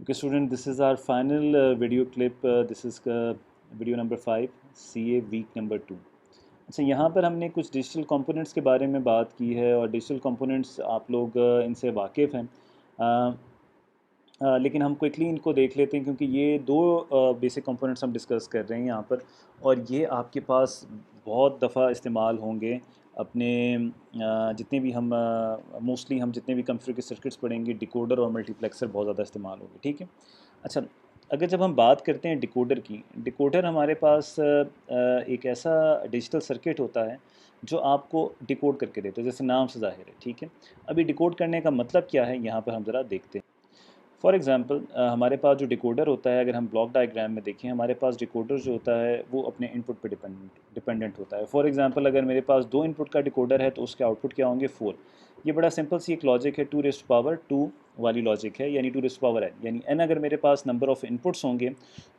Okay, student, this is our final video clip. This is video number 5, CA week number 2. अच्छा, यहाँ पर हमने कुछ डिजिटल कंपोनेंट्स के बारे में बात की है और डिजिटल कंपोनेंट्स आप लोग इनसे वाकिफ़ हैं। लेकिन हम क्विकली इनको देख लेते हैं क्योंकि ये दो बेसिक कंपोनेंट्स हम डिस्कस कर रहे हैं यहाँ पर, और ये आपके पास बहुत दफ़ा इस्तेमाल होंगे अपने जितने भी हम मोस्टली हम जितने भी कंप्यूटर के सर्किट्स पढ़ेंगे, डिकोडर और मल्टीप्लेक्सर बहुत ज़्यादा इस्तेमाल होंगे। ठीक है। अच्छा, अगर जब हम बात करते हैं डिकोडर की, डिकोडर हमारे पास एक ऐसा डिजिटल सर्किट होता है जो आपको डिकोड करके देता है, जैसे नाम से ज़ाहिर है। ठीक है। अभी डिकोड करने का मतलब क्या है, यहाँ पर हम ज़रा देखते हैं। फॉर एग्ज़ाम्पल हमारे पास जो डिकोडर होता है, अगर हम ब्लॉक डायग्राम में देखें, हमारे पास डिकोडर जो होता है वो अपने इनपुट पे डिपेंडेंट होता है। फॉर एग्ज़ाम्पल अगर मेरे पास 2 इनपुट का डिकोडर है तो उसके आउटपुट क्या होंगे, 4। ये बड़ा सिंपल सी एक लॉजिक है, 2 वाली लॉजिक है, यानी 2n, यानी n अगर मेरे पास नंबर ऑफ़ इनपुट्स होंगे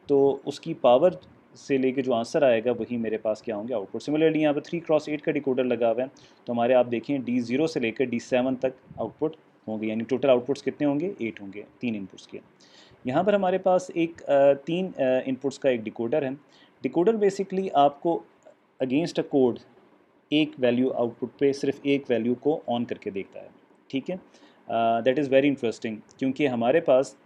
तो उसकी पावर से लेके जो आंसर आएगा वही मेरे पास क्या होंगे, आउटपुट। सिमिलरली यहाँ पर 3x8 का डिकोडर लगा हुआ है, तो हमारे आप देखें D0 से लेकर D7 तक आउटपुट होंगे, यानी टोटल आउटपुट्स कितने होंगे, 8 होंगे 3 इनपुट्स के। यहाँ पर हमारे पास एक 3 इनपुट्स का एक डिकोडर है। डिकोडर बेसिकली आपको अगेंस्ट अ कोड एक वैल्यू आउटपुट पे सिर्फ एक वैल्यू को ऑन करके देखता है। ठीक है। दैट इज़ वेरी इंटरेस्टिंग क्योंकि हमारे पास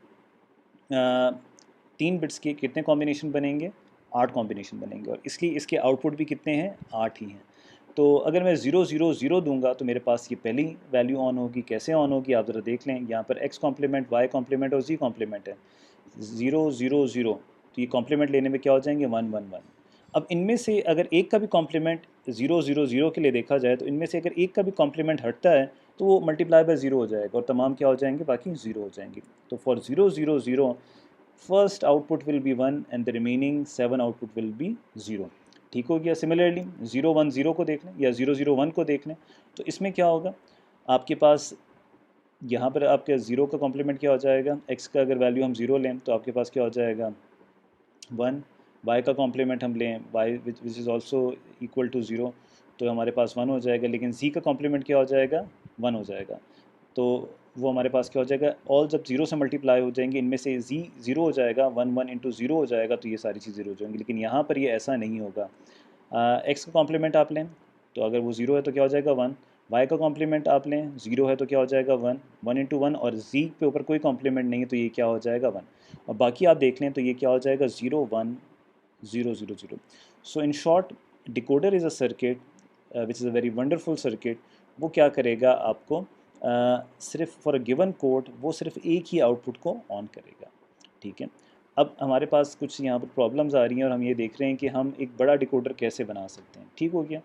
3 बिट्स के कितने कॉम्बिनेशन बनेंगे, 8 कॉम्बिनेशन बनेंगे, और इसलिए इसके आउटपुट भी कितने हैं, 8 ही हैं। तो अगर मैं 0 0 0 दूंगा तो मेरे पास ये पहली वैल्यू ऑन होगी। कैसे ऑन होगी आप ज़रा देख लें। यहाँ पर x कॉम्प्लीमेंट, y कॉम्प्लीमेंट और z कॉम्प्लीमेंट है। 0 0 0, तो ये कॉम्प्लीमेंट लेने में क्या हो जाएंगे, 1 1 1। अब इनमें से अगर एक का भी कॉम्प्लीमेंट 0 0 0 के लिए देखा जाए तो इनमें से अगर एक का भी कॉम्प्लीमेंट हटता है तो वो मल्टीप्लाई बाय 0 हो जाएगा और तमाम क्या हो जाएंगे, बाकी 0 हो जाएंगे। तो for 0 0 0 first output will be 1 and the remaining 7 output will be 0। ठीक हो गया। सिमिलरली 0 1 0 को देख लें या 0 0 1 को देख लें, तो इसमें क्या होगा, आपके पास यहाँ पर आपके 0 का कॉम्प्लीमेंट क्या हो जाएगा, x का अगर वैल्यू हम 0 लें तो आपके पास क्या हो जाएगा, 1। y का कॉम्प्लीमेंट हम लें, y which is also equal to 0, तो हमारे पास 1 हो जाएगा। लेकिन z का कॉम्प्लीमेंट क्या हो जाएगा, 1 हो जाएगा। तो वो हमारे पास क्या हो जाएगा, ऑल जब 0 से मल्टीप्लाई हो जाएंगे, इनमें से z 0 हो जाएगा, 1 1 इंटू 0 हो जाएगा, तो ये सारी चीज़ 0 हो जाएंगी। लेकिन यहाँ पर ये ऐसा नहीं होगा। x का कॉम्प्लीमेंट आप लें तो अगर वो 0 है तो क्या हो जाएगा, 1। y का कॉम्प्लीमेंट आप लें, 0 है तो क्या हो जाएगा, 1 1 इंटू 1, और z पे ऊपर कोई कॉम्प्लीमेंट नहीं है तो ये क्या हो जाएगा, 1। और बाकी आप देख लें तो ये क्या हो जाएगा, 0 1 0 0 0। सो in short, decoder is a circuit which is a very wonderful circuit. वो क्या करेगा आपको, सिर्फ फॉर अ गिवन कोड वो सिर्फ एक ही आउटपुट को ऑन करेगा। ठीक है। अब हमारे पास कुछ यहाँ पर प्रॉब्लम्स आ रही हैं और हम ये देख रहे हैं कि हम एक बड़ा डिकोडर कैसे बना सकते हैं। ठीक हो गया।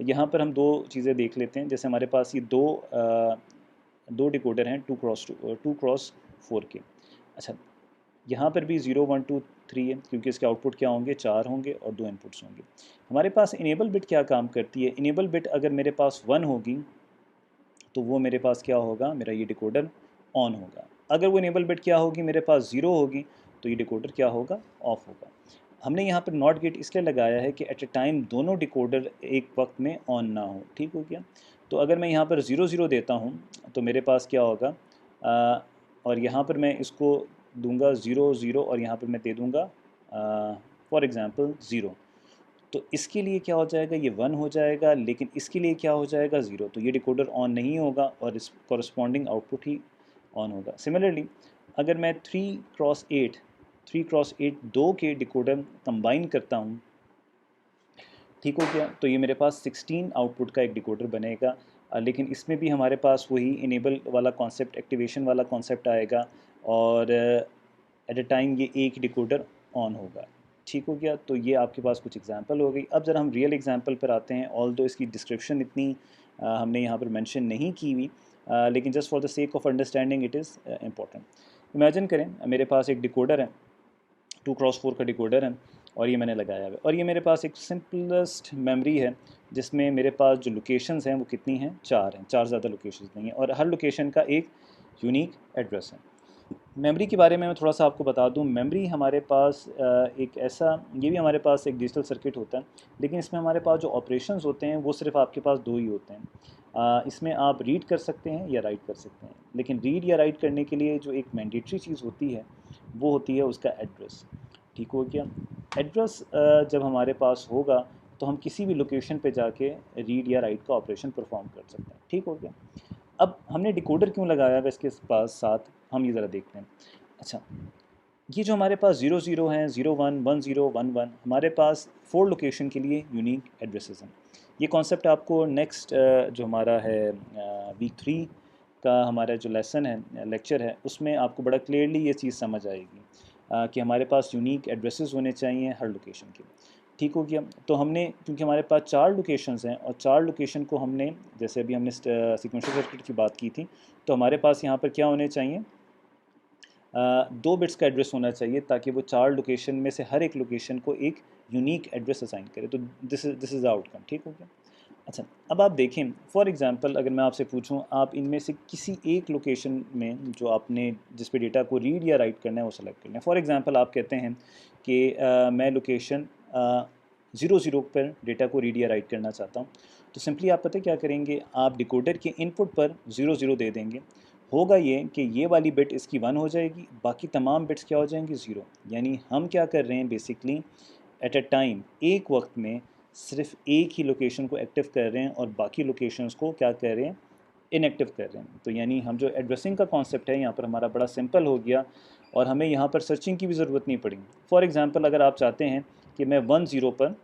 यहाँ पर हम दो चीज़ें देख लेते हैं। जैसे हमारे पास ये दो डिकोडर हैं, 2x4 के। अच्छा, यहाँ पर भी 0 1 2 3 है क्योंकि इसके आउटपुट क्या होंगे, 4 होंगे और 2 इनपुट्स होंगे। हमारे पास इनेबल बिट क्या काम करती है, इनेबल बिट अगर मेरे पास 1 होगी तो वो मेरे पास क्या होगा, मेरा ये डिकोडर ऑन होगा। अगर वो इनेबल बिट क्या होगी, मेरे पास 0 होगी, तो ये डिकोडर क्या होगा, ऑफ होगा। हमने यहाँ पर नॉट गेट इसलिए लगाया है कि एट ए टाइम दोनों डिकोडर एक वक्त में ऑन ना हो। ठीक हो गया। तो अगर मैं यहाँ पर 0 0 देता हूँ तो मेरे पास क्या होगा, और यहाँ पर मैं इसको दूंगा 0 0 और यहाँ पर मैं दे दूंगा फॉर एग्ज़ाम्पल 0, तो इसके लिए क्या हो जाएगा, ये 1 हो जाएगा, लेकिन इसके लिए क्या हो जाएगा, 0। तो ये डिकोडर ऑन नहीं होगा और इस कॉरस्पॉन्डिंग आउटपुट ही ऑन होगा। सिमिलरली अगर मैं 3x8 दो के डिकोडर कंबाइन करता हूँ, ठीक हो गया, तो ये मेरे पास 16 आउटपुट का एक डिकोडर बनेगा। लेकिन इसमें भी हमारे पास वही इनेबल वाला कॉन्सेप्ट, एक्टिवेशन वाला कॉन्सेप्ट आएगा, और एट अ टाइम ये एक डिकोडर ऑन होगा। ठीक हो गया। तो ये आपके पास कुछ एग्जांपल हो गई। अब ज़रा हम रियल एग्जांपल पर आते हैं। ऑल दो इसकी डिस्क्रिप्शन इतनी हमने यहाँ पर मेंशन नहीं की हुई, लेकिन just for the sake of understanding it is important. Imagine करें मेरे पास एक डिकोडर है, 2x4 का डिकोडर है, और ये मैंने लगाया हुआ है, और ये मेरे पास एक सिंपलेस्ट मेमोरी है जिसमें मेरे पास जो लोकेशंस हैं वो कितनी हैं, 4 हैं। 4 ज़्यादा लोकेशंस नहीं हैं, और हर लोकेशन का एक यूनिक एड्रेस है। मेमोरी के बारे में मैं थोड़ा सा आपको बता दूं। मेमोरी हमारे पास एक ऐसा, ये भी हमारे पास एक डिजिटल सर्किट होता है, लेकिन इसमें हमारे पास जो ऑपरेशंस होते हैं वो सिर्फ आपके पास दो ही होते हैं। इसमें आप रीड कर सकते हैं या राइट कर सकते हैं, लेकिन रीड या राइट करने के लिए जो एक मैंडेटरी चीज़ होती है वो होती है उसका एड्रेस। ठीक हो गया। एड्रेस जब हमारे पास होगा तो हम किसी भी लोकेशन पे जाके रीड या राइट का ऑपरेशन परफॉर्म कर सकते हैं। ठीक हो गया। अब हमने डिकोडर क्यों लगाया है इसके पास साथ, हम ये ज़रा देखते हैं। अच्छा, ये जो हमारे पास 00 हैं, 01, 10, 11, हमारे पास 4 लोकेशन के लिए यूनिक एड्रेसेस हैं। ये कॉन्सेप्ट आपको नेक्स्ट जो हमारा है वीक 3 का हमारा जो लेसन है, लेक्चर है, उसमें आपको बड़ा क्लियरली ये चीज़ समझ आएगी कि हमारे पास यूनिक एड्रेसेस होने चाहिए हर लोकेशन के। ठीक हो गया। तो हमने, क्योंकि हमारे पास 4 लोकेशंस हैं और 4 लोकेशन को हमने, जैसे अभी हमने सीक्वेंशियल सर्किट की बात की थी, तो हमारे पास यहाँ पर क्या होने चाहिए, 2 बिट्स का एड्रेस होना चाहिए, ताकि वो 4 लोकेशन में से हर एक लोकेशन को एक यूनिक एड्रेस असाइन करे। तो दिस इज़ द आउटकम। ठीक हो गया। अच्छा, अब आप देखें, फॉर एग्जांपल अगर मैं आपसे पूछूं, आप इनमें से किसी एक लोकेशन में जो आपने जिस पे डेटा को रीड या राइट करना है वो सेलेक्ट करना है। फॉर एग्जांपल आप कहते हैं कि मैं लोकेशन 00 पर डेटा को रीड या राइट करना चाहता हूँ, तो सिंपली आप पता क्या करेंगे, आप डिकोडर के इनपुट पर 00 दे देंगे। होगा ये कि ये वाली बिट इसकी 1 हो जाएगी, बाकी तमाम बिट्स क्या हो जाएंगी, 0। यानी हम क्या कर रहे हैं बेसिकली, एट अ टाइम, एक वक्त में सिर्फ एक ही लोकेशन को एक्टिव कर रहे हैं और बाकी लोकेशंस को क्या कर रहे हैं, इनएक्टिव कर रहे हैं। तो यानी हम जो एड्रेसिंग का कॉन्सेप्ट है यहाँ पर हमारा बड़ा सिंपल हो गया और हमें यहाँ पर सर्चिंग की भी ज़रूरत नहीं पड़ी। फॉर एग्ज़ाम्पल अगर आप चाहते हैं कि मैं 10 पर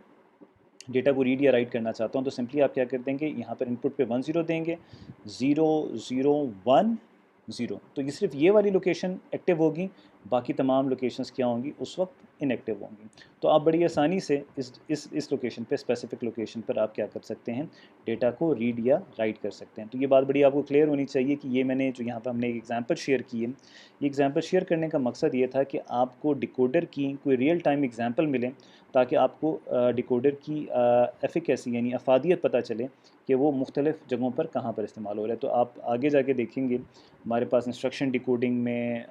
डेटा को रीड या राइट करना चाहता हूँ, तो सिंपली आप क्या कर देंगे, यहाँ पर इनपुट पे 10 देंगे, 0 0 1 0। तो ये सिर्फ ये वाली लोकेशन एक्टिव होगी, बाकी तमाम लोकेशंस क्या होंगी उस वक्त इनएक्टिव होंगी। तो आप बड़ी आसानी से इस लोकेशन पे, स्पेसिफिक लोकेशन पर आप क्या कर सकते हैं, डेटा को रीड या राइट कर सकते हैं। तो ये बात बड़ी आपको क्लियर होनी चाहिए कि ये मैंने जो यहाँ पर हमने एक एग्जांपल शेयर की है, ये एग्जांपल शेयर करने का मकसद ये था कि आपको डिकोडर की कोई रियल टाइम एग्जांपल मिले, ताकि आपको डिकोडर की एफिकेसी यानी अफादियत पता चले कि वो मुख्तलिफ़ जगहों पर कहाँ पर इस्तेमाल हो रहा है। तो आप आगे जाके देखेंगे हमारे पास इंस्ट्रक्शन डिकोडिंग में,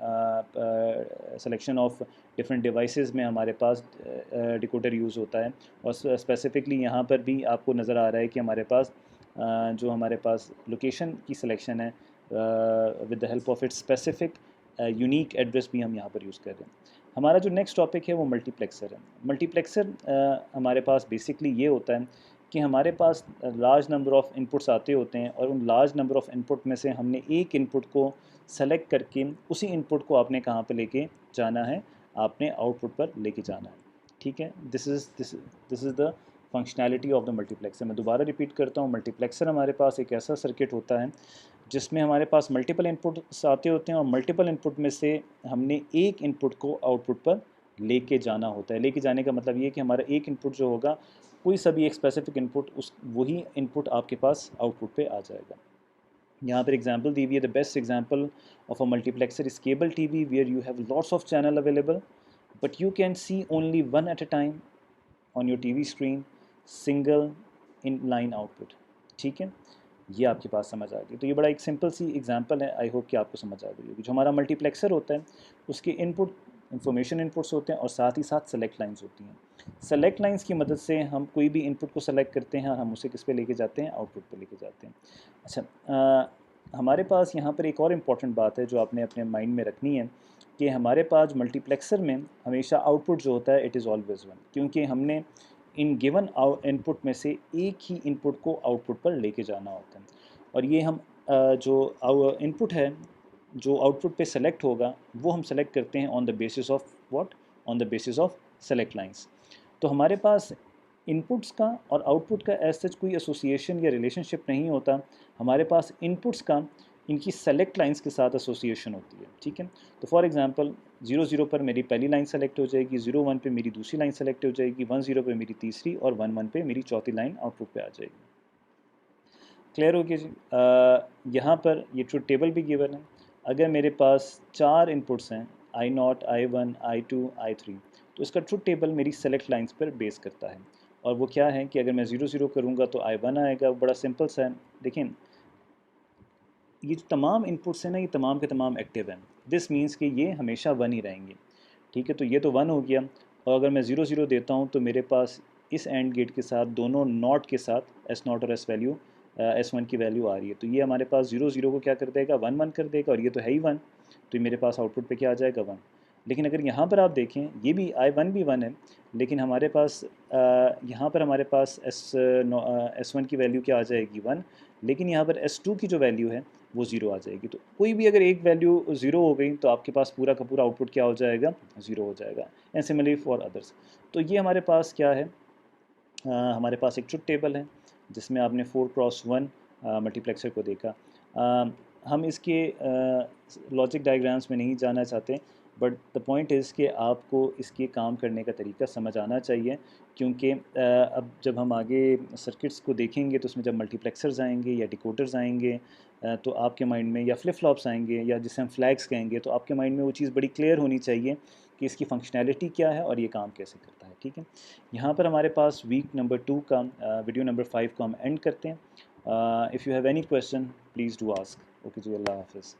सिलेक्शन ऑफ डिफरेंट डिवाइसेस में हमारे पास डिकोडर यूज़ होता है। और स्पेसिफ़िकली यहाँ पर भी आपको नज़र आ रहा है कि हमारे पास जो हमारे पास लोकेशन की सिलेक्शन है with the help of its specific unique address भी हम यहाँ पर यूज़ कर रहे हैं। हमारा जो नेक्स्ट टॉपिक है वो मल्टीप्लेक्सर है। मल्टीप्लेक्सर हमारे पास बेसिकली ये होता है कि हमारे पास लार्ज नंबर ऑफ़ इनपुट्स आते होते हैं और उन लार्ज नंबर ऑफ़ इनपुट में से हमने एक इनपुट को सेलेक्ट करके उसी इनपुट को आपने कहाँ पे लेके जाना है, आपने आउटपुट पर लेके जाना है। ठीक है। This is the functionality of the multiplexer. मैं दोबारा रिपीट करता हूँ, मल्टीप्लेक्सर हमारे पास एक ऐसा सर्किट होता है जिसमें हमारे पास मल्टीपल इनपुट्स आते होते हैं और मल्टीपल इनपुट में से हमने एक इनपुट को आउटपुट पर लेके जाना होता है। लेके जाने का मतलब ये कि हमारा एक इनपुट जो होगा, कोई सा भी एक स्पेसिफिक इनपुट, उस वही इनपुट आपके पास आउटपुट पे आ जाएगा। यहाँ पर एग्जांपल दी हुई है, the best example of a multiplexer is cable TV where you have lots of channel available but you can see only one at a time on your TV screen, single in line output. ठीक है, ये आपके पास समझ आ गई। तो ये बड़ा एक सिंपल सी एग्जांपल है, आई होप कि आपको समझ आ गई होगी। जो हमारा मल्टीप्लेक्सर होता है उसके इनपुट इंफॉर्मेशन इनपुट्स होते हैं और साथ ही साथ सेलेक्ट लाइंस होती हैं। सेलेक्ट लाइंस की मदद से हम कोई भी इनपुट को सेलेक्ट करते हैं और हम उसे किस पे लेके जाते हैं, आउटपुट पे लेके जाते हैं। अच्छा, हमारे पास यहाँ पर एक और इम्पॉर्टेंट बात है जो आपने अपने माइंड में रखनी है कि हमारे पास मल्टीप्लेक्सर में हमेशा आउटपुट जो होता है इट इज़ ऑलवेज वन, क्योंकि हमने इन गिवन इनपुट में से एक ही इनपुट को आउटपुट पर लेके जाना होता है। और ये हम जो इनपुट है जो आउटपुट पे सेलेक्ट होगा वो हम सेलेक्ट करते हैं on the basis of what, on the basis of select lines. तो हमारे पास इनपुट्स का और आउटपुट का एज सच कोई एसोसिएशन या रिलेशनशिप नहीं होता। हमारे पास इनपुट्स का इनकी सेलेक्ट लाइंस के साथ एसोसिएशन होती है। ठीक है। तो फॉर एग्जांपल 00 पर मेरी पहली लाइन सेलेक्ट हो जाएगी, 01 पे मेरी दूसरी लाइन सेलेक्ट हो जाएगी, 10 पे मेरी तीसरी और 11 पे मेरी चौथी लाइन आउटपुट पे आ जाएगी। क्लियर हो गया जी। यहाँ पर ये ट्रुथ टेबल भी गिवन है। अगर मेरे पास 4 इनपुट्स हैं, I0, I1, I2, I3, तो इसका ट्रुथ टेबल मेरी सेलेक्ट लाइंस पर बेस करता है। और वो क्या है कि अगर मैं 00 करूँगा तो I1 आएगा, बड़ा सिंपल सा है। देखें, ये जो तमाम इनपुट्स हैं ना, ये तमाम के तमाम एक्टिव हैं। दिस मीन्स कि ये हमेशा 1 ही रहेंगे। ठीक है, तो ये तो 1 हो गया। और अगर मैं 0 0 देता हूँ तो मेरे पास इस एंड गेट के साथ दोनों नॉट के साथ S नॉट और S वैल्यू S1 की वैल्यू आ रही है। तो ये हमारे पास 0 0 को क्या कर देगा, 1 1 कर देगा, और ये तो है ही 1, तो ये मेरे पास आउटपुट पे क्या आ जाएगा, 1। लेकिन अगर यहाँ पर आप देखें, ये भी I1 भी 1 है, लेकिन हमारे पास यहाँ पर हमारे पास S1 की वैल्यू क्या आ जाएगी, 1, लेकिन यहाँ पर S2 की जो वैल्यू है वो 0 आ जाएगी। तो कोई भी अगर एक वैल्यू 0 हो गई तो आपके पास पूरा का पूरा आउटपुट क्या हो जाएगा, 0 हो जाएगा। And similarly for others. तो ये हमारे पास क्या है, हमारे पास एक ट्रुथ टेबल है जिसमें आपने 4x1 मल्टीप्लेक्सर को देखा। हम इसके लॉजिक डायग्राम्स में नहीं जाना चाहते, बट द पॉइंट इज़ कि आपको इसके काम करने का तरीका समझ आना चाहिए, क्योंकि अब जब हम आगे सर्किट्स को देखेंगे तो उसमें जब मल्टीप्लेक्सर्स आएंगे या डिकोडर्स आएंगे तो आपके माइंड में, या फ्लिप फ्लॉप्स आएंगे या जिसे हम फ्लैग्स कहेंगे, तो आपके माइंड में वो चीज़ बड़ी क्लियर होनी चाहिए कि इसकी फंक्शनैलिटी क्या है और ये काम कैसे करता है। ठीक है, यहाँ पर हमारे पास वीक नंबर 2 का वीडियो नंबर 5 को हम एंड करते हैं। If you have any question please do ask. Okay जी, अल्लाह हाफिज़।